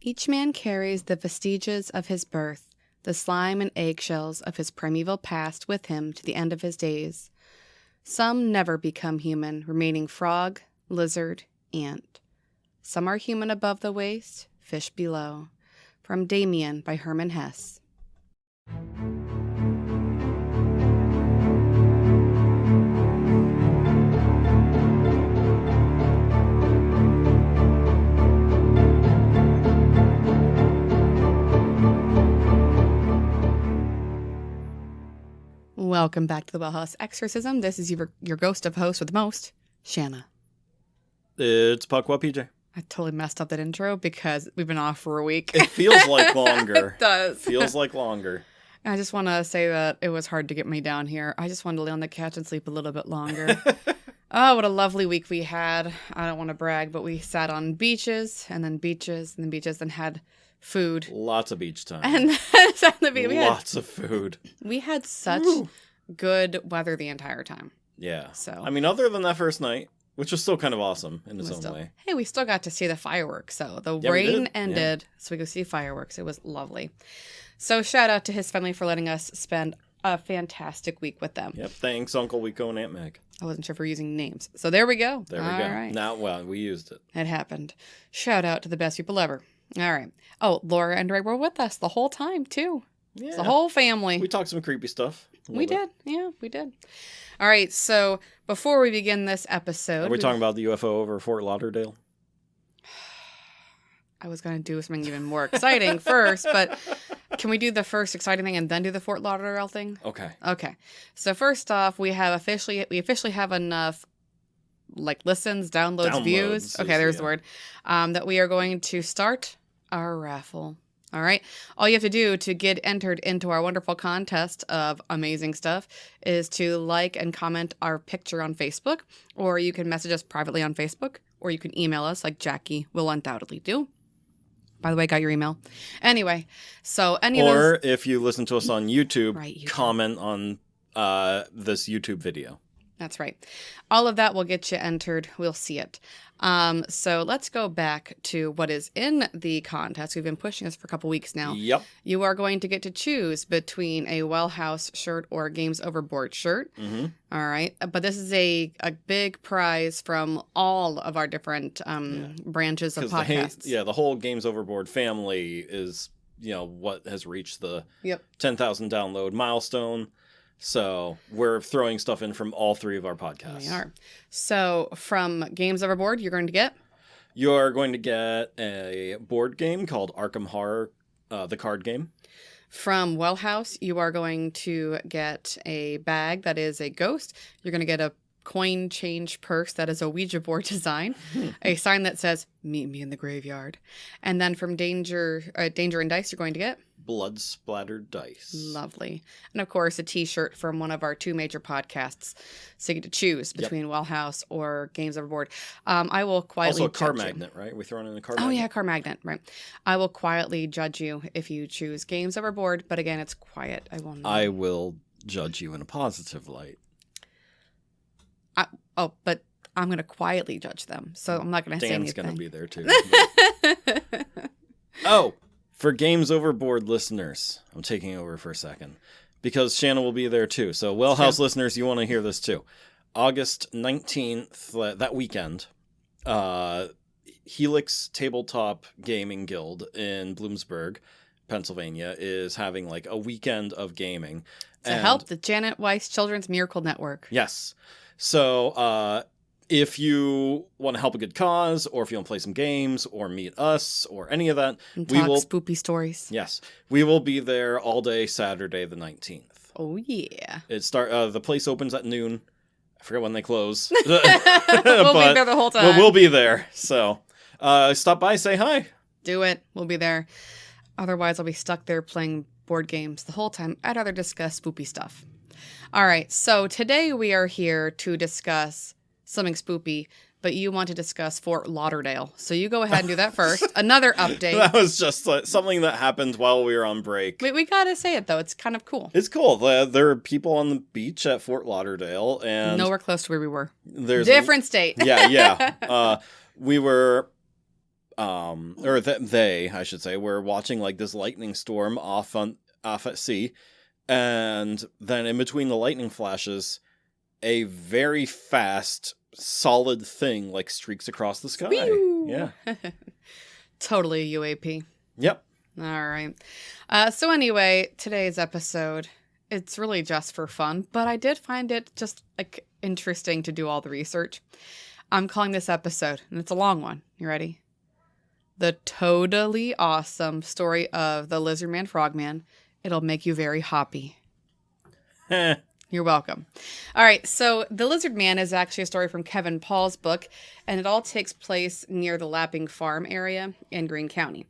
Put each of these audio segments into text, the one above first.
Each man carries the vestiges of his birth, the slime and eggshells of his primeval past with him to the end of his days. Some never become human, remaining frog, lizard, ant. Some are human above the waist, fish below. From Damien by Herman Hesse. Welcome back to the Well House Exorcism. This is your ghost of host with the most, Shanna. It's Puckwell PJ. I totally messed up that intro because we've been off for a week. It feels like longer. It does. Feels like longer. I just want to say that it was hard to get me down here. I just wanted to lay on the couch and sleep a little bit longer. Oh, what a lovely week we had. I don't want to brag, but we sat on beaches and then beaches and then beaches and had food. Lots of beach time. And then sat on the beach. Lots of food. We had such good weather the entire time. Yeah. So I mean, other than that first night, which was still kind of awesome in its own way. Hey, we still got to see the fireworks. So the rain ended, so we could see fireworks. It was lovely. So shout out to his family for letting us spend a fantastic week with them. Yep. Thanks, Uncle Wico and Aunt Meg. I wasn't sure if we're using names. So there we go. There we go. Right. Now, well, we used it. It happened. Shout out to the best people ever. All right. Oh, Laura and Ray were with us the whole time, too. Yeah. It's the whole family. We talked some creepy stuff. We did. Yeah, we did. All right. So before we begin this episode... Are we talking about the UFO over Fort Lauderdale? I was going to do something even more exciting first, but can we do the first exciting thing and then do the Fort Lauderdale thing? Okay. Okay. So first off, we officially have enough listens, downloads, views. Okay, there's the word. That we are going to start our raffle. All right. All you have to do to get entered into our wonderful contest of amazing stuff is to like and comment our picture on Facebook, or you can message us privately on Facebook, or you can email us like Jackie will undoubtedly do. By the way, got your email. Anyway, so or if you listen to us on YouTube, YouTube. Comment on this YouTube video. That's right. All of that will get you entered. We'll see it. So let's go back to what is in the contest. We've been pushing this for a couple weeks now. Yep. You are going to get to choose between a Well House shirt or a Games Overboard shirt. Mm-hmm. All right. But this is a big prize from all of our different branches of podcasts. The whole Games Overboard family is, what has reached the 10,000 download milestone. So we're throwing stuff in from all three of our podcasts. We are. So from Games Overboard, you're going to get a board game called Arkham Horror, the card game. From Well House, you are going to get a bag that is a ghost. You're going to get a coin change purse that is a Ouija board design, a sign that says "Meet me in the graveyard," and then from Danger and Dice, you're going to get blood splattered dice. Lovely. And of course, a t-shirt from one of our two major podcasts. So you get to choose between Well House or Games Overboard. I will quietly also a car magnet, right? We throwing in a car magnet. Oh yeah, car magnet, right. I will quietly judge you if you choose Games Overboard, but again, it's quiet. I will judge you in a positive light. But I'm going to quietly judge them, so I'm not going to say anything. Dan's going to be there too. For Games Overboard listeners, I'm taking over for a second, because Shanna will be there too. So Well House listeners, you want to hear this too. August 19th, that weekend, Helix Tabletop Gaming Guild in Bloomsburg, Pennsylvania, is having a weekend of gaming. To help the Janet Weiss Children's Miracle Network. Yes. So, if you want to help a good cause, or if you want to play some games, or meet us, or any of that, and we will spoopy stories. Yes, we will be there all day Saturday the 19th. Oh yeah! The place opens at noon. I forget when they close. We'll be there the whole time. We'll be there. So, stop by, say hi. Do it. We'll be there. Otherwise, I'll be stuck there playing board games the whole time. I'd rather discuss spoopy stuff. All right, so today we are here to discuss something spoopy, but you want to discuss Fort Lauderdale. So you go ahead and do that first. Another update. That was just something that happened while we were on break. We got to say it, though. It's kind of cool. It's cool. There are people on the beach at Fort Lauderdale. And nowhere close to where we were. There's different state. Yeah. We were they, I should say, were watching like this lightning storm off at sea, and then in between the lightning flashes, a very fast, solid thing like streaks across the sky. Whew! Yeah, totally UAP. Yep. All right. So anyway, today's episode, it's really just for fun, but I did find it just like interesting to do all the research. I'm calling this episode, and it's a long one. You ready? The totally awesome story of the Lizardman and Frogman. It'll make you very hoppy. You're welcome. All right, so The Lizardman is actually a story from Kevin Paul's book, and it all takes place near the Lapping Farm area in Greene County.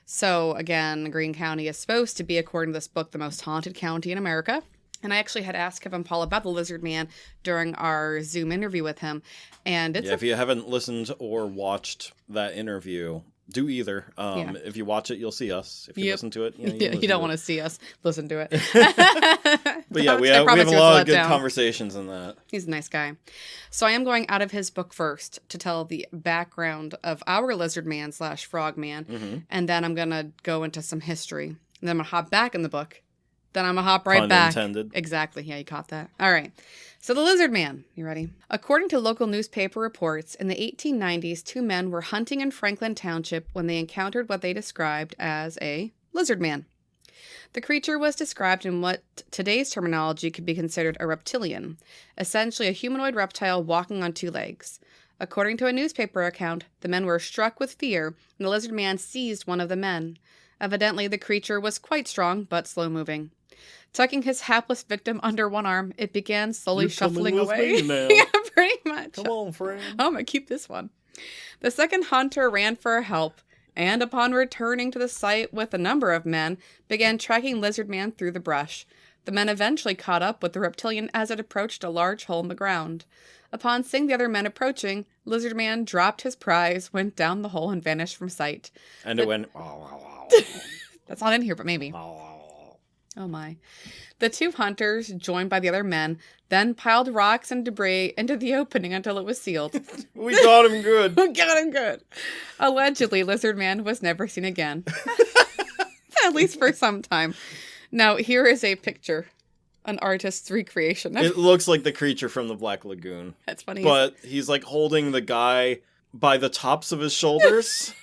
So, again, Greene County is supposed to be, according to this book, the most haunted county in America. And I actually had asked Kevin Paul about the Lizardman during our Zoom interview with him. And it's if you haven't listened or watched that interview, do either. If you watch it, you'll see us. If you listen to it, you don't want to see us. Listen to it. But yeah, we have a lot of good conversations in that. He's a nice guy. So I am going out of his book first to tell the background of our Lizardman / Frogman, and then I'm going to go into some history. And then I'm going to hop back in the book. Then I'm going to hop right back. Intended. Exactly. Yeah, you caught that. All right. So the Lizardman. You ready? According to local newspaper reports, in the 1890s, 2 men were hunting in Franklin Township when they encountered what they described as a Lizardman. The creature was described in what today's terminology could be considered a reptilian, essentially a humanoid reptile walking on 2 legs. According to a newspaper account, the men were struck with fear, and the Lizardman seized one of the men. Evidently, the creature was quite strong, but slow-moving. Tucking his hapless victim under one arm, it began slowly shuffling away. Yeah, pretty much. Come on, friend. I'm going to keep this one. The second hunter ran for help, and upon returning to the site with a number of men, began tracking Lizardman through the brush. The men eventually caught up with the reptilian as it approached a large hole in the ground. Upon seeing the other men approaching, Lizardman dropped his prize, went down the hole, and vanished from sight. And it went... That's not in here, but maybe. Oh my. The 2 hunters, joined by the other men, then piled rocks and debris into the opening until it was sealed. We got him good. We got him good. Allegedly, Lizardman was never seen again. At least for some time. Now, here is a picture. An artist's recreation. It looks like the creature from the Black Lagoon. That's funny. But he's like holding the guy by the tops of his shoulders.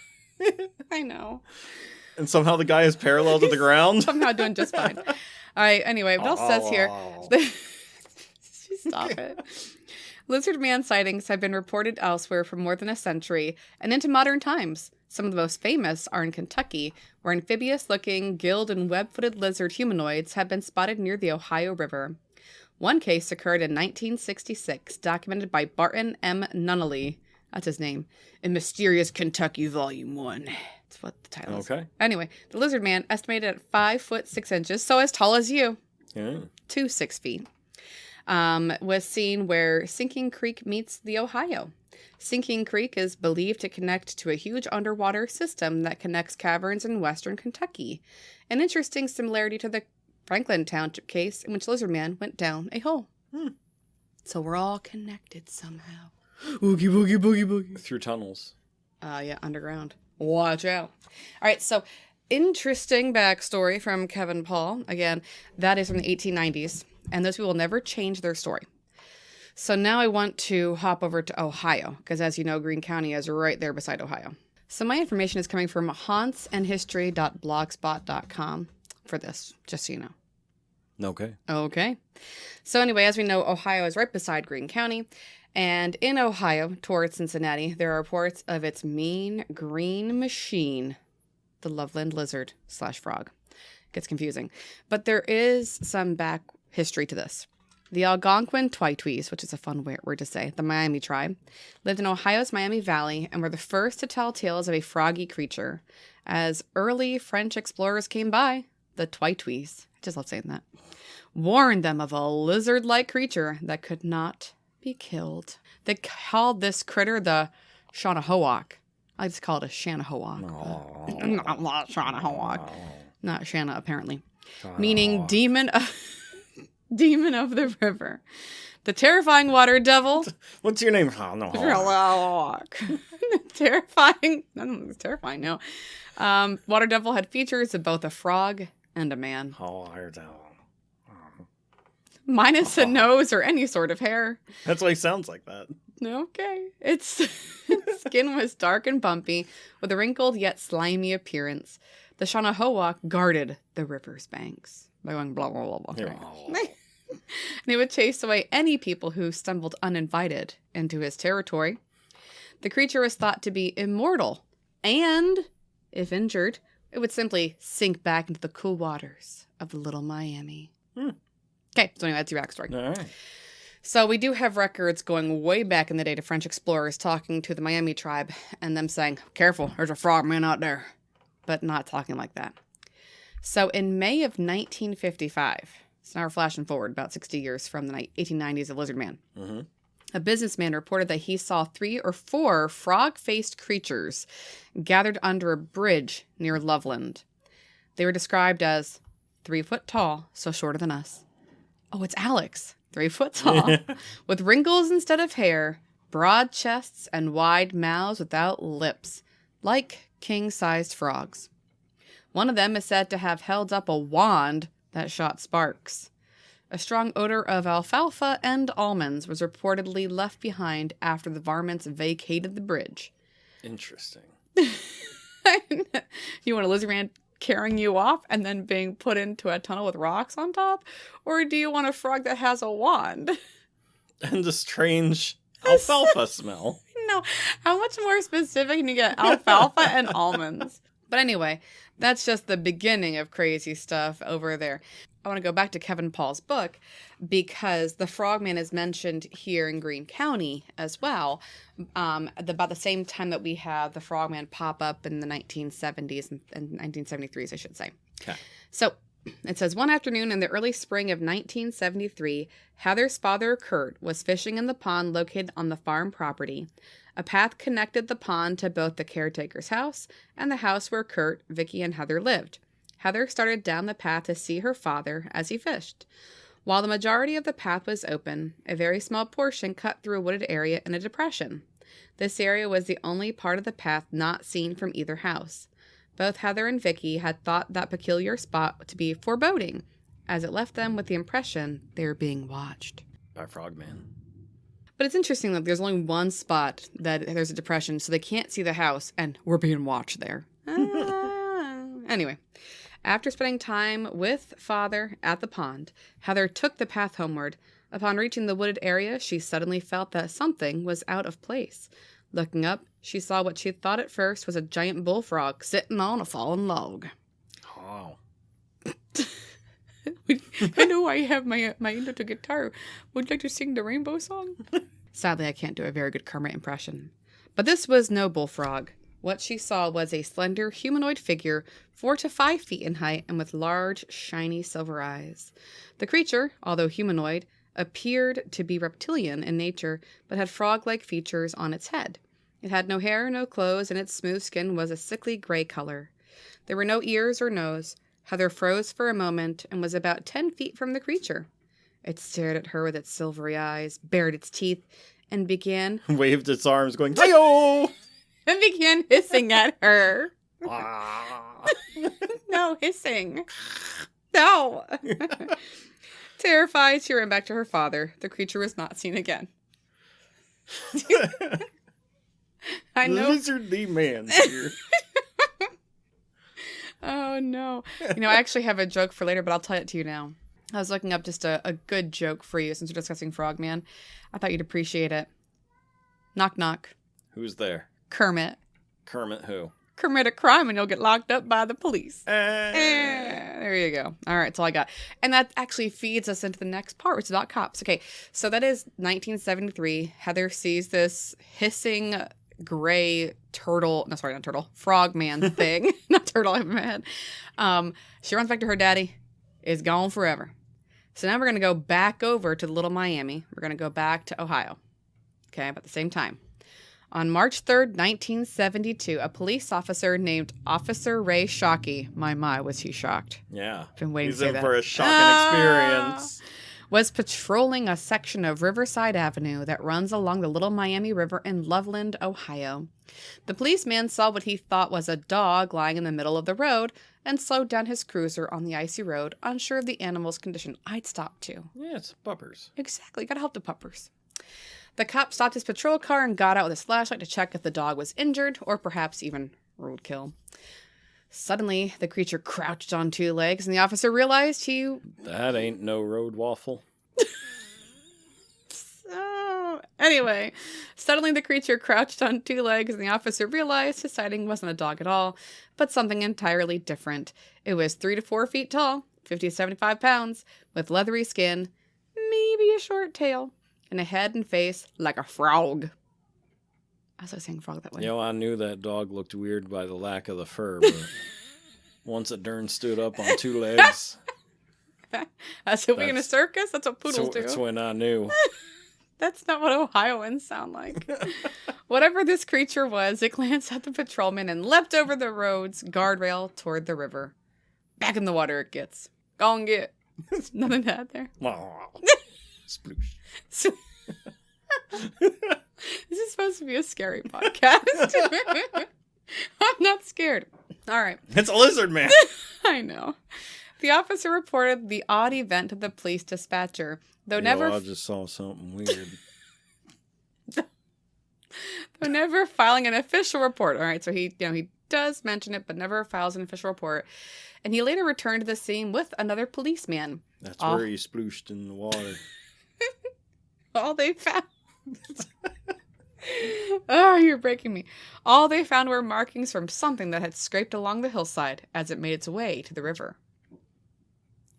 I know. And somehow the guy is parallel to the ground. Somehow doing just fine. All right, anyway, what else says here? Stop it. Lizardman sightings have been reported elsewhere for more than a century and into modern times. Some of the most famous are in Kentucky, where amphibious-looking, gilled and web-footed lizard humanoids have been spotted near the Ohio River. One case occurred in 1966, documented by Barton M. Nunnally, that's his name, in Mysterious Kentucky Volume 1. That's what the title is. Okay. Anyway, the Lizardman, estimated at 5 foot 6 inches, so as tall as you, Yeah. to 6 feet, was seen where Sinking Creek meets the Ohio. Sinking Creek is believed to connect to a huge underwater system that connects caverns in western Kentucky. An interesting similarity to the Franklin Township case in which Lizardman went down a hole. So we're all connected somehow. Oogie boogie boogie boogie. Through tunnels. Yeah, underground. Watch out. All right, so interesting backstory from Kevin Paul. Again, that is from the 1890s, and those people never change their story. So now I want to hop over to Ohio, because as you know, Greene County is right there beside Ohio. So my information is coming from hauntsandhistory.blogspot.com for this, just so you know. Okay. Okay. So anyway, as we know, Ohio is right beside Greene County. And in Ohio, towards Cincinnati, there are reports of its mean green machine, the Loveland lizard / frog. Gets confusing. But there is some back history to this. The Algonquin Twitwies, which is a fun word to say, the Miami tribe, lived in Ohio's Miami Valley and were the first to tell tales of a froggy creature. As early French explorers came by, the Twitwies, I just love saying that, warned them of a lizard-like creature that could not be killed. They called this critter the Shanahawk. I just call it a Shanahawk. Not Shanahawk. Not Shanna, apparently. Meaning demon of the river. The terrifying water devil. What's your name? Shanahawk. Terrifying. Nothing was terrifying, no. Water Devil had features of both a frog and a man. Minus a nose or any sort of hair. That's why he sounds like that. Okay. Its skin was dark and bumpy, with a wrinkled yet slimy appearance. The Shanna guarded the river's banks by going blah, blah, blah, blah. And he would chase away any people who stumbled uninvited into his territory. The creature was thought to be immortal, and, if injured, it would simply sink back into the cool waters of the Little Miami. Okay, so anyway, that's your backstory. All right. So we do have records going way back in the day to French explorers talking to the Miami tribe and them saying, careful, there's a frogman out there, but not talking like that. So in May of 1955, so now we're flashing forward about 60 years from the 1890s of Lizardman, a businessman reported that he saw 3 or 4 frog-faced creatures gathered under a bridge near Loveland. They were described as 3 foot tall, so shorter than us. Oh, it's Alex. 3 foot tall, with wrinkles instead of hair, broad chests, and wide mouths without lips, like king-sized frogs. One of them is said to have held up a wand that shot sparks. A strong odor of alfalfa and almonds was reportedly left behind after the varmints vacated the bridge. Interesting. You want a lizardman carrying you off and then being put into a tunnel with rocks on top? Or do you want a frog that has a wand? And a strange alfalfa smell. No, how much more specific can you get? Alfalfa and almonds. But anyway, that's just the beginning of crazy stuff over there. I want to go back to Kevin Paul's book because the frogman is mentioned here in Greene County as well, about the same time that we have the frogman pop up in the 1970s and 1973s, I should say. Okay. So it says, one afternoon in the early spring of 1973, Heather's father, Kurt, was fishing in the pond located on the farm property. A path connected the pond to both the caretaker's house and the house where Kurt, Vicky, and Heather lived. Heather started down the path to see her father as he fished. While the majority of the path was open, a very small portion cut through a wooded area in a depression. This area was the only part of the path not seen from either house. Both Heather and Vicky had thought that peculiar spot to be foreboding, as it left them with the impression they were being watched. By Frogman. But it's interesting that there's only one spot that there's a depression, so they can't see the house, and we're being watched there. Anyway, after spending time with father at the pond, Heather took the path homeward. Upon reaching the wooded area, she suddenly felt that something was out of place. Looking up, she saw what she thought at first was a giant bullfrog sitting on a fallen log. Oh. I know I have my into guitar. Would you like to sing the rainbow song? Sadly, I can't do a very good Kermit impression. But this was no bullfrog. What she saw was a slender humanoid figure, 4 to 5 feet in height and with large, shiny silver eyes. The creature, although humanoid, appeared to be reptilian in nature, but had frog-like features on its head. It had no hair, no clothes, and its smooth skin was a sickly gray color. There were no ears or nose. Heather froze for a moment and was about 10 feet from the creature. It stared at her with its silvery eyes, bared its teeth, and began... waved its arms going, "Hi-yo!" and began hissing at her. Ah. No, hissing. No. Terrified, she ran back to her father. The creature was not seen again. I know. Lizardly man's here. Oh, no. You know, I actually have a joke for later, but I'll tell it to you now. I was looking up just a good joke for you since we're discussing Frogman. I thought you'd appreciate it. Knock, knock. Who's there? Kermit. Kermit who? Commit a crime and you'll get locked up by the police. There you go. All right, that's all I got. And that actually feeds us into the next part, which is about cops. Okay, so that is 1973. Heather sees this hissing gray frogman thing. Not turtle, I meant. She runs back to her daddy. Is gone forever. So now we're going to go back over to Little Miami. We're going to go back to Ohio. Okay, about the same time. On March 3rd, 1972, a police officer named Officer Ray Shockey, my, was he shocked? Yeah. Been waiting He's to say in that. for a shocking experience. Was patrolling a section of Riverside Avenue that runs along the Little Miami River in Loveland, Ohio. The policeman saw what he thought was a dog lying in the middle of the road and slowed down his cruiser on the icy road, unsure of the animal's condition. I'd stop too. Yeah, it's puppers. Exactly. Gotta help the puppers. The cop stopped his patrol car and got out with his flashlight to check if the dog was injured or perhaps even roadkill. Suddenly, the creature crouched on two legs, and the officer realized That ain't no road waffle. Anyway, suddenly the creature crouched on two legs, and the officer realized his sighting wasn't a dog at all, but something entirely different. It was 3 to 4 feet tall, 50 to 75 pounds, with leathery skin, maybe a short tail, and a head and face like a frog. I was saying frog that way. I knew that dog looked weird by the lack of the fur, but once it darn stood up on two legs... As if we're in a circus? That's what poodles do. That's when I knew. That's not what Ohioans sound like. Whatever this creature was, it glanced at the patrolman and leapt over the road's guardrail toward the river. Back in the water it gets. Go and get. Nothing to add there. Sploosh. This is supposed to be a scary podcast. I'm not scared. All right. It's a lizard man. I know. The officer reported the odd event to the police dispatcher, though never... I just saw something weird. Though never filing an official report. All right, so he does mention it, but never files an official report. And he later returned to the scene with another policeman. That's where he splooshed in the water. All they found... Oh, you're breaking me. All they found were markings from something that had scraped along the hillside as it made its way to the river.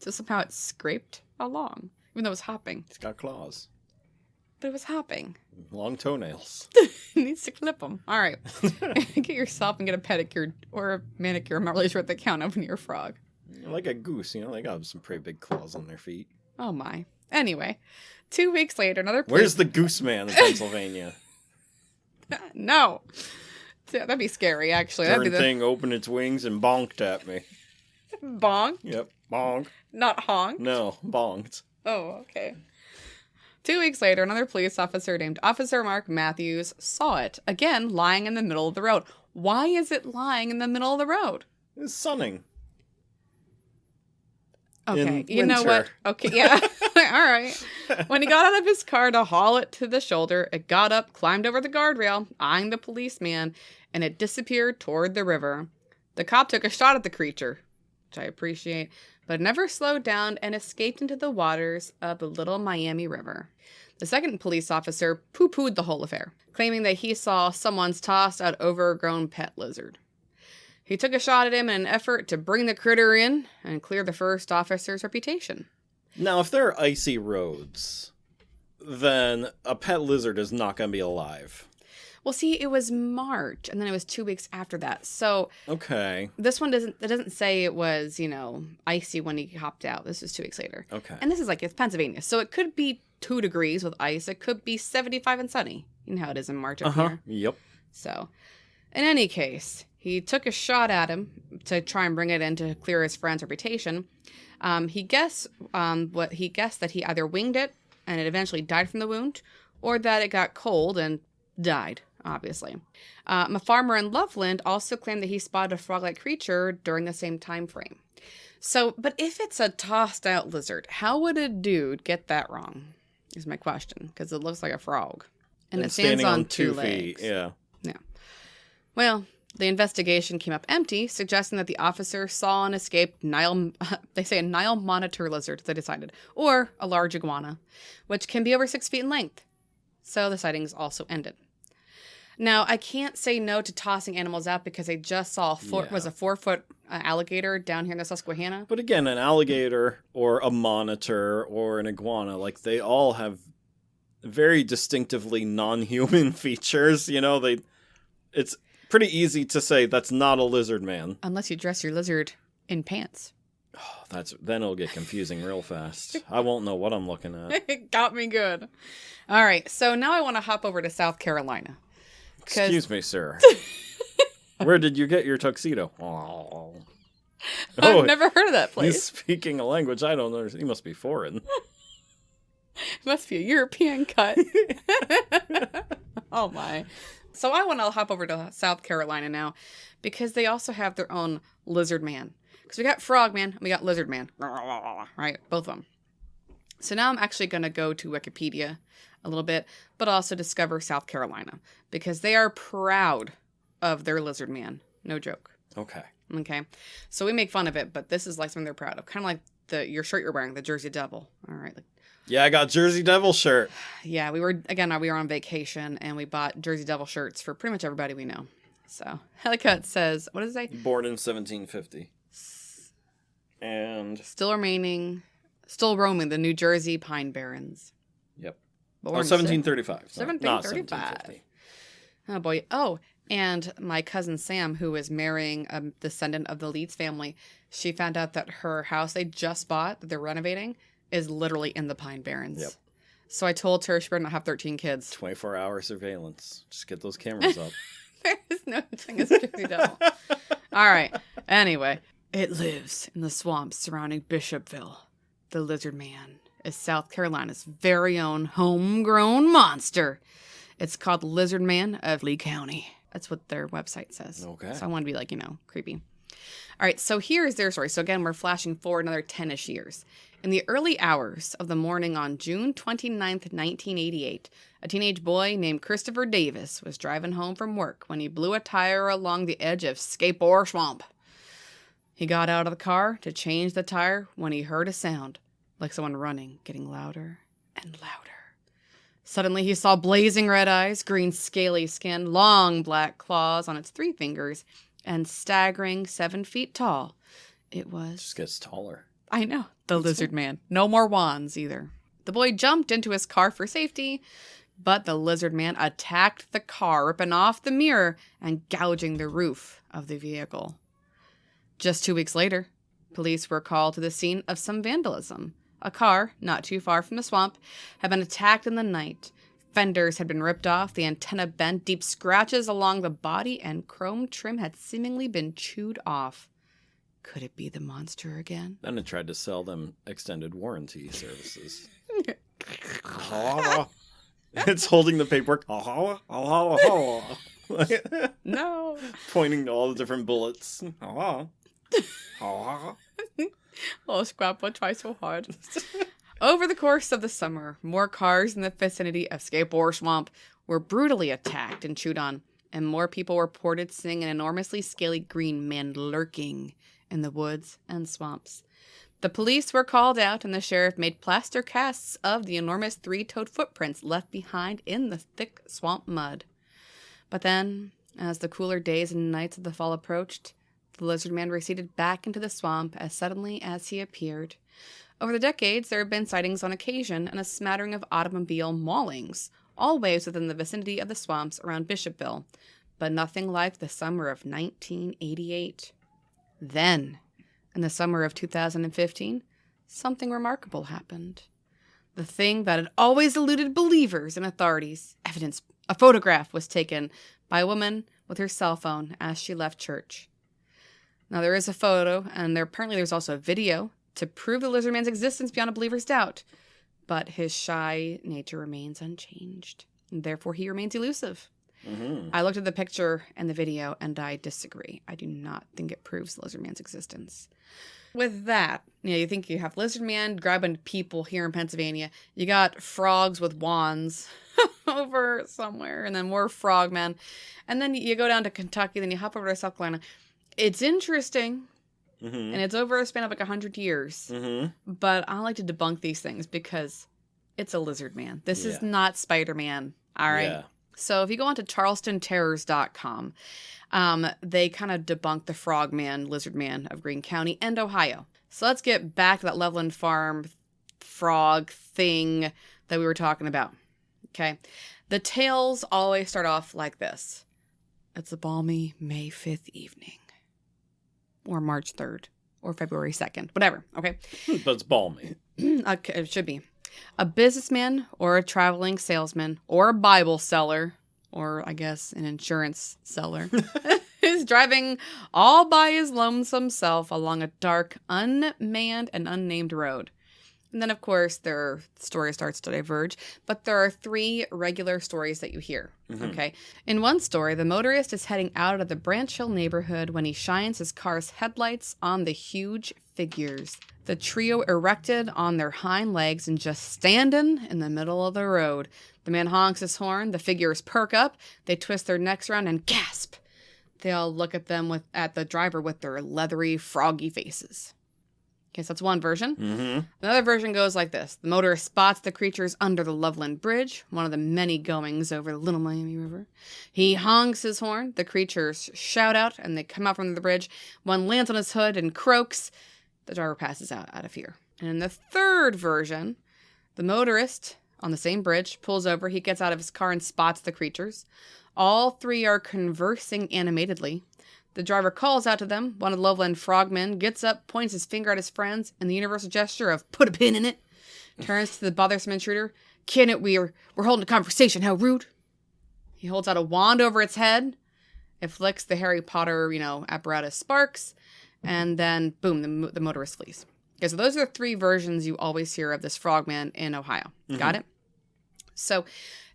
So somehow it scraped along, even though it was hopping. It's got claws. But it was hopping. Long toenails. It needs to clip them. All right. Get yourself and get a pedicure or a manicure. I'm not really sure what they count of when you're a frog. Like a goose, they got some pretty big claws on their feet. Oh, my. Anyway, 2 weeks later, another... Where's the goose man in Pennsylvania? No. That'd be scary, actually. Turn thing opened its wings and bonked at me. Bonk? Yep, bonk. Not honk? No, bonked. Oh, okay. 2 weeks later, another police officer named Officer Mark Matthews saw it, again, lying in the middle of the road. Why is it lying in the middle of the road? It's sunning. Okay, you know what? Okay, yeah. All right. When he got out of his car to haul it to the shoulder, it got up, climbed over the guardrail, eyeing the policeman, and it disappeared toward the river. The cop took a shot at the creature, which I appreciate, but never slowed down and escaped into the waters of the Little Miami River. The second police officer poo-pooed the whole affair, claiming that he saw someone's tossed out overgrown pet lizard. He took a shot at him in an effort to bring the critter in and clear the first officer's reputation. Now, if there are icy roads, then a pet lizard is not going to be alive. Well, see, it was March, and then it was 2 weeks after that. So okay, this one doesn't say it was, icy when he hopped out. This is 2 weeks later. Okay. And this is it's Pennsylvania. So it could be 2 degrees with ice. It could be 75 and sunny. You know how it is in March up here. Yep. So, in any case, he took a shot at him to try and bring it in to clear his friend's reputation. He guessed that he either winged it and it eventually died from the wound, or that it got cold and died, obviously. A farmer in Loveland also claimed that he spotted a frog-like creature during the same time frame. So, but if it's a tossed-out lizard, how would a dude get that wrong, is my question, because it looks like a frog. And it stands on 2 legs. Feet, yeah. Yeah. Well... The investigation came up empty, suggesting that the officer saw an escaped Nile monitor lizard, they decided, or a large iguana, which can be over 6 feet in length. So the sightings also ended. Now, I can't say no to tossing animals out because I just saw a 4-foot alligator down here in the Susquehanna. But again, an alligator or a monitor or an iguana, they all have very distinctively non-human features. It's pretty easy to say that's not a lizard man. Unless you dress your lizard in pants. Oh, then it'll get confusing real fast. I won't know what I'm looking at. It got me good. All right, so now I want to hop over to South Carolina. Excuse me, sir. Where did you get your tuxedo? Oh. I've never heard of that place. He's speaking a language I don't understand. He must be foreign. It must be a European cut. Oh, my. So I want to hop over to South Carolina now because they also have their own Lizardman. Because we got Frogman and we got Lizardman. Right? Both of them. So now I'm actually going to go to Wikipedia a little bit, but also discover South Carolina because they are proud of their Lizardman. No joke. Okay. Okay. So we make fun of it, but this is like something they're proud of. Kind of like your shirt you're wearing, the Jersey Devil. All right. Yeah, I got Jersey Devil shirt. Yeah, we were on vacation and we bought Jersey Devil shirts for pretty much everybody we know. So, Helicut says, what does it say? Born in 1750. And still roaming the New Jersey Pine Barrens. Yep. 1735. 1735. Oh, boy. Oh, and my cousin Sam, who is marrying a descendant of the Leeds family, she found out that her house they just bought, that they're renovating, is literally in the Pine Barrens. Yep. So I told her she better not have 13 kids. 24-hour surveillance. Just get those cameras up. There is no thing as Jersey Devil. All right. Anyway, it lives in the swamps surrounding Bishopville. The Lizardman is South Carolina's very own homegrown monster. It's called the Lizardman of Lee County. That's what their website says. Okay. So I want to be creepy. All right, so here's their story. So again, we're flashing forward another 10-ish years. In the early hours of the morning on June 29th, 1988, a teenage boy named Christopher Davis was driving home from work when he blew a tire along the edge of Skateboard Swamp. He got out of the car to change the tire when he heard a sound, like someone running, getting louder and louder. Suddenly he saw blazing red eyes, green scaly skin, long black claws on its 3 fingers, and staggering 7 feet tall. It was... just gets taller. I know. The Lizardman. No more wands either. The boy jumped into his car for safety, but the Lizardman attacked the car, ripping off the mirror and gouging the roof of the vehicle. Just 2 weeks later, police were called to the scene of some vandalism. A car, not too far from the swamp, had been attacked in the night. Fenders had been ripped off, the antenna bent, deep scratches along the body, and chrome trim had seemingly been chewed off. Could it be the monster again? Then it tried to sell them extended warranty services. It's holding the paperwork. No. Pointing to all the different bullets. Oh, Scrappa, try so hard. Over the course of the summer, more cars in the vicinity of Skateboard Swamp were brutally attacked and chewed on, and more people were reported seeing an enormously scaly green man lurking in the woods and swamps. The police were called out, and the sheriff made plaster casts of the enormous 3-toed footprints left behind in the thick swamp mud. But then, as the cooler days and nights of the fall approached, the Lizardman receded back into the swamp as suddenly as he appeared. Over the decades, there have been sightings on occasion and a smattering of automobile maulings, always within the vicinity of the swamps around Bishopville, but nothing like the summer of 1988. Then, in the summer of 2015, something remarkable happened. The thing that had always eluded believers and authorities, evidence, a photograph was taken by a woman with her cell phone as she left church. Now, there is a photo, and there's also a video to prove the Lizardman's existence beyond a believer's doubt. But his shy nature remains unchanged, and therefore he remains elusive. Mm-hmm. I looked at the picture and the video, and I disagree. I do not think it proves the Lizardman's existence. With that, you think you have Lizardman grabbing people here in Pennsylvania. You got frogs with wands over somewhere, and then more frogmen. And then you go down to Kentucky, then you hop over to South Carolina. It's interesting, and it's over a span of 100 years. Mm-hmm. But I like to debunk these things because it's a Lizardman. This is not Spider-Man. All right. Yeah. So if you go on to charlestonterrors.com, they kind of debunk the Frogman, Lizardman of Greene County and Ohio. So let's get back to that Loveland Farm frog thing that we were talking about. Okay. The tales always start off like this. It's a balmy May 5th evening. Or March 3rd. Or February 2nd. Whatever. Okay. But it's balmy. Okay, it should be. A businessman or a traveling salesman or a Bible seller, or I guess an insurance seller, is driving all by his lonesome self along a dark, unmanned and unnamed road. And then, of course, their story starts to diverge. But there are 3 regular stories that you hear, okay? In one story, the motorist is heading out of the Branch Hill neighborhood when he shines his car's headlights on the huge figures. The trio erected on their hind legs and just standing in the middle of the road. The man honks his horn. The figures perk up. They twist their necks around and gasp. They all look at at the driver with their leathery, froggy faces. Okay, so that's one version. Another version goes like this. The motorist spots the creatures under the Loveland Bridge, one of the many goings over the Little Miami River. He honks his horn. The creatures shout out, and they come out from the bridge. One lands on his hood and croaks. The driver passes out of fear. And in the third version, the motorist on the same bridge pulls over. He gets out of his car and spots the creatures. All 3 are conversing animatedly. The driver calls out to them. One of the Loveland Frogmen gets up, points his finger at his friends, and the universal gesture of put a pin in it. Turns to the bothersome intruder. Can it? We're holding a conversation. How rude. He holds out a wand over its head. It flicks. The Harry Potter, apparatus sparks. And then, boom, the motorist flees. Okay, so those are 3 versions you always hear of this frogman in Ohio. Got it? So,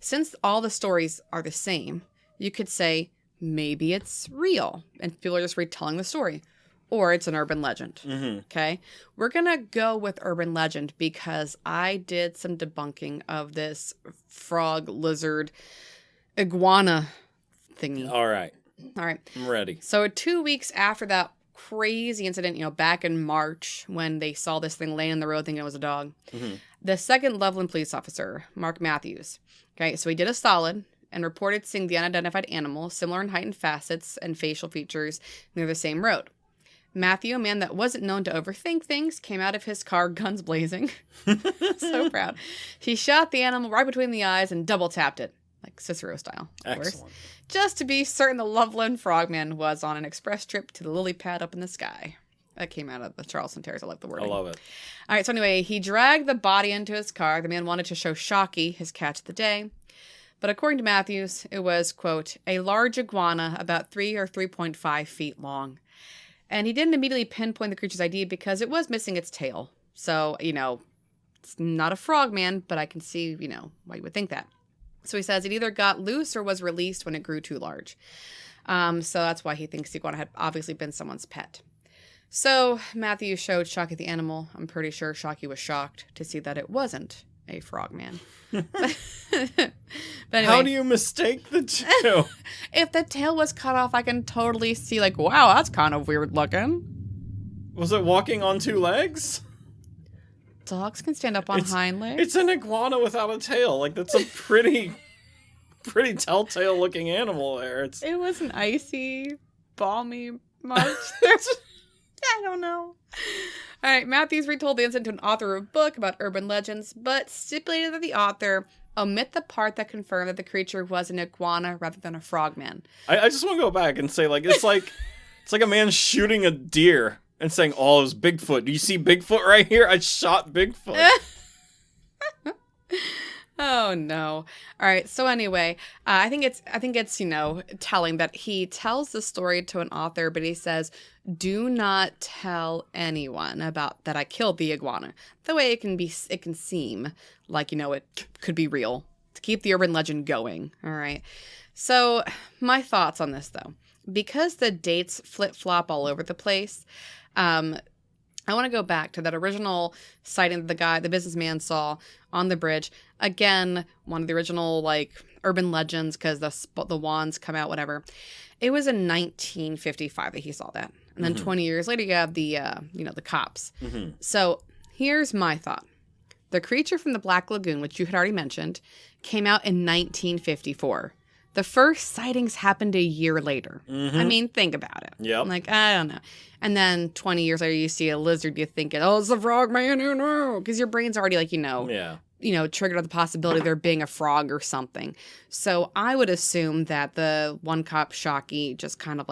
since all the stories are the same, you could say, maybe it's real and people are just retelling the story, or it's an urban legend. Okay. We're going to go with urban legend because I did some debunking of this frog, lizard, iguana thingy. All right. I'm ready. So 2 weeks after that crazy incident, back in March when they saw this thing laying in the road thinking it was a dog, the second Loveland police officer, Mark Matthews, okay, so he did a solid and reported seeing the unidentified animal, similar in height and facets and facial features, near the same road. Matthew, a man that wasn't known to overthink things, came out of his car, guns blazing. So proud. He shot the animal right between the eyes and double-tapped it, like Cicero style, of course, just to be certain the Loveland Frogman was on an express trip to the lily pad up in the sky. That came out of the Charleston Terriers. I like the wording. I love it. All right, so anyway, he dragged the body into his car. The man wanted to show Shocky, his catch of the day. But according to Matthews, it was, quote, a large iguana about 3 or 3.5 feet long. And he didn't immediately pinpoint the creature's ID because it was missing its tail. So, it's not a frogman, but I can see, why you would think that. So he says it either got loose or was released when it grew too large. So that's why he thinks the iguana had obviously been someone's pet. So Matthew showed Shocky the animal. I'm pretty sure Shocky was shocked to see that it wasn't a frogman. But anyway, how do you mistake the two? If the tail was cut off, I can totally see, wow, that's kind of weird looking. Was it walking on 2 legs? Dogs can stand up on hind legs. It's an iguana without a tail. That's a pretty telltale looking animal there. It was an icy, balmy March. I don't know. All right, Matthews retold the incident to an author of a book about urban legends, but stipulated that the author omit the part that confirmed that the creature was an iguana rather than a frogman. I just want to go back and say, it's like a man shooting a deer and saying, "Oh, it was Bigfoot. Do you see Bigfoot right here? I shot Bigfoot." Oh no! All right. So anyway, I think it's telling that he tells the story to an author, but he says, "Do not tell anyone about that I killed the iguana." The way it can seem like it could be real to keep the urban legend going. All right. So my thoughts on this though, because the dates flip flop all over the place. I want to go back to that original sighting that the businessman saw on the bridge. Again, one of the original urban legends because the wands come out, whatever. It was in 1955 that he saw that, and then 20 years later you have the the cops. So here's my thought: the creature from the Black Lagoon, which you had already mentioned, came out in 1954. The first sightings happened a year later. I mean, think about it. Yeah. I don't know. And then 20 years later, you see a lizard, you think, oh, it's a frogman, because your brain's already triggered on the possibility of there being a frog or something. So I would assume that the one cop, Shocky, just kind of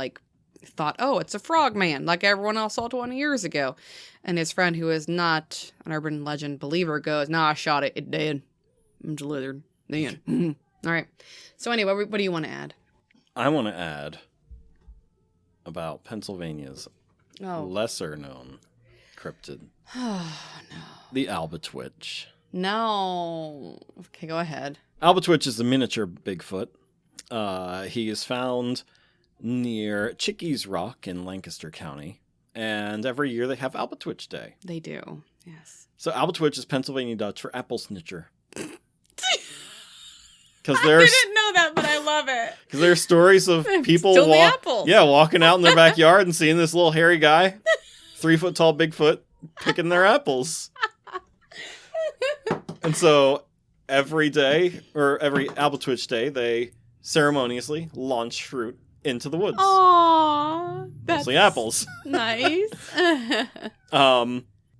thought, oh, it's a frogman, like everyone else saw 20 years ago. And his friend, who is not an urban legend believer, goes, "No, I shot it. It did. It's a lizard." The end. All right. So anyway, what do you want to add? I want to add about Pennsylvania's lesser known cryptid. Oh, no. the Albatwitch. No. Okay, go ahead. Albatwitch is a miniature Bigfoot. He is found near Chickies Rock in Lancaster County. And every year they have Albatwitch Day. They do, yes. So Albatwitch is Pennsylvania Dutch for apple snitcher. I didn't know that, but I love it. Because there are stories of people walking out in their backyard and seeing this little hairy guy, 3 foot tall Bigfoot, picking their apples. And so every day, or every Albatwitch Day, they ceremoniously launch fruit into the woods. Aww. That's Mostly apples. Nice.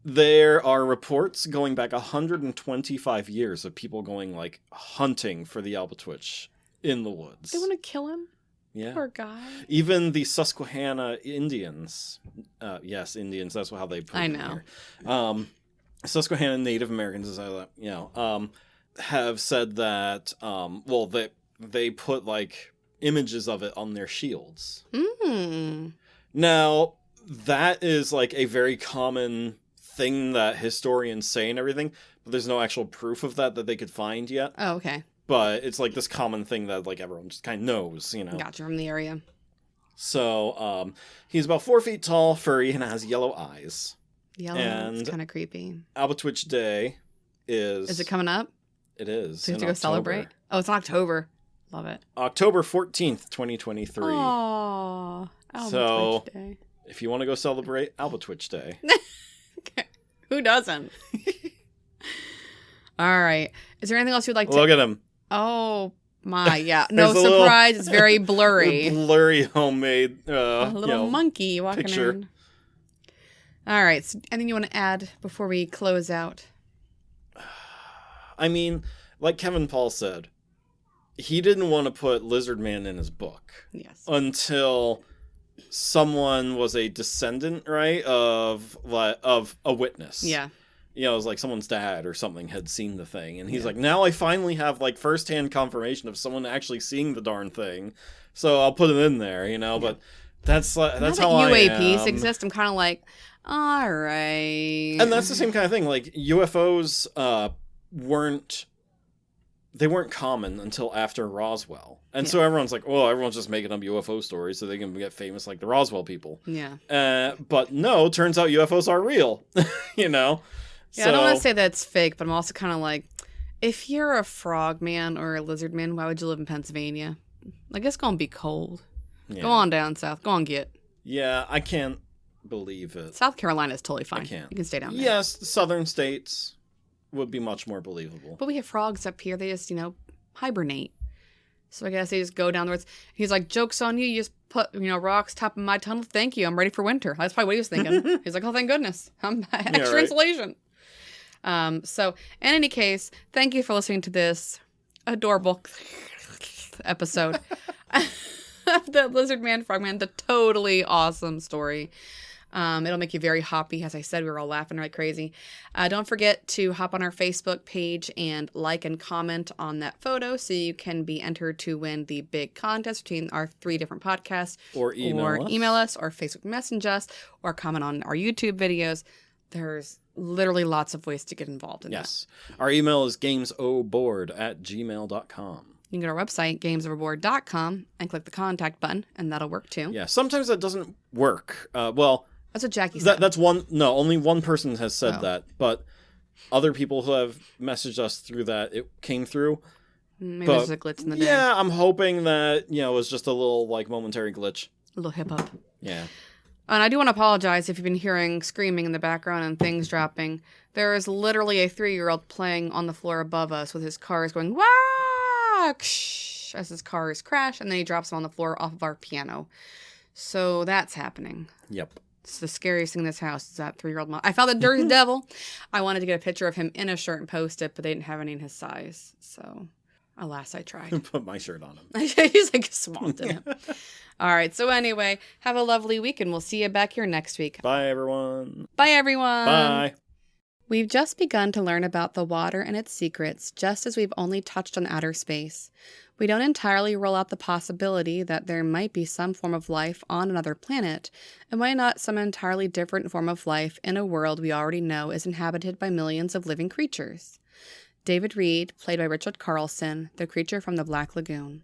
There are reports going back 125 years of people going, like, hunting for the Albatwitch in the woods. They want to kill him? Yeah. Poor guy. Even the Susquehanna Indians. Yes, Indians, that's how they put it. I know. Here. Susquehanna Native Americans, as I have said that, they put, like, images of it on their shields. Mm. Now, that is, like, a very common thing that historians say and everything, but there's no actual proof of that they could find yet. Oh, okay. But it's, like, this common thing that, like, everyone just kind of knows, you know. Gotcha, from the area. So, he's about 4 feet tall, furry, and has yellow eyes. Yellow, it's kind of creepy. Albatwitch Day is... Is it coming up? It is. So you have to go celebrate? Oh, it's in October. Love it. October 14th, 2023. Aww. Albatwitch Day. If you want to go celebrate Albatwitch Day. Okay. Who doesn't? All right. Is there anything else you'd like to... Look at him. Oh, my, yeah. No surprise. It's very blurry. Blurry homemade a little monkey walking picture. in. All right. So anything you want to add before we close out? I mean, like Kevin Paul said, he didn't want to put Lizardman in his book. Yes. Until someone was a descendant, right, of a witness. Yeah. You know, it was like someone's dad or something had seen the thing. And he's like, now I finally have, like, firsthand confirmation of someone actually seeing the darn thing. So I'll put it in there, you know, but that's how UAPs exist. I'm kind of like, all right. And that's the same kind of thing. Like, UFOs weren't common until after Roswell. And so everyone's like, well, everyone's just making up UFO stories so they can get famous like the Roswell people. Yeah. But no, turns out UFOs are real, you know? Yeah, so, I don't want to say that's fake, but I'm also kind of like, if you're a frogman or a lizardman, why would you live in Pennsylvania? Like, it's going to be cold. Yeah. Go on down south. Go on, get. Yeah, I can't believe it. South Carolina is totally fine. I can't. You can stay down there. Yes, the southern states would be much more believable. But we have frogs up here. They just, hibernate. So I guess they just go down the woods. He's like, joke's on you. You just put, rocks top of my tunnel. Thank you. I'm ready for winter. That's probably what he was thinking. He's like, oh, thank goodness. I'm extra insulation. So in any case, thank you for listening to this adorable episode of the Lizardman and Frogman, the totally awesome story. It'll make you very happy. As I said, we were all laughing like crazy. Don't forget to hop on our Facebook page and like and comment on that photo so you can be entered to win the big contest between our 3 different podcasts. Or email us, or Facebook message us, or comment on our YouTube videos. There's literally lots of ways to get involved in that. Yes. Our email is gamesoboard@gmail.com. You can go to our website, gamesoverboard.com, and click the contact button, and that'll work too. Yeah, sometimes that doesn't work. That's what Jackie said. That's only one person has said that, but other people who have messaged us through that, it came through. Maybe there's a glitch in the day. Yeah, I'm hoping that, it was just a little, momentary glitch. A little hip-hop. Yeah. And I do want to apologize if you've been hearing screaming in the background and things dropping. There is literally a 3-year-old playing on the floor above us with his cars going, wah! As his cars crash, and then he drops them on the floor off of our piano. So that's happening. Yep. It's the scariest thing in this house is that 3-year-old mom. I found the dirty devil. I wanted to get a picture of him in a shirt and post it, but they didn't have any in his size. So, alas, I tried. Put my shirt on him. He's like swamped in it. All right. So anyway, have a lovely week, and we'll see you back here next week. Bye, everyone. Bye, everyone. Bye. We've just begun to learn about the water and its secrets, just as we've only touched on outer space. We don't entirely rule out the possibility that there might be some form of life on another planet, and why not some entirely different form of life in a world we already know is inhabited by millions of living creatures. David Reed, played by Richard Carlson, the creature from the Black Lagoon.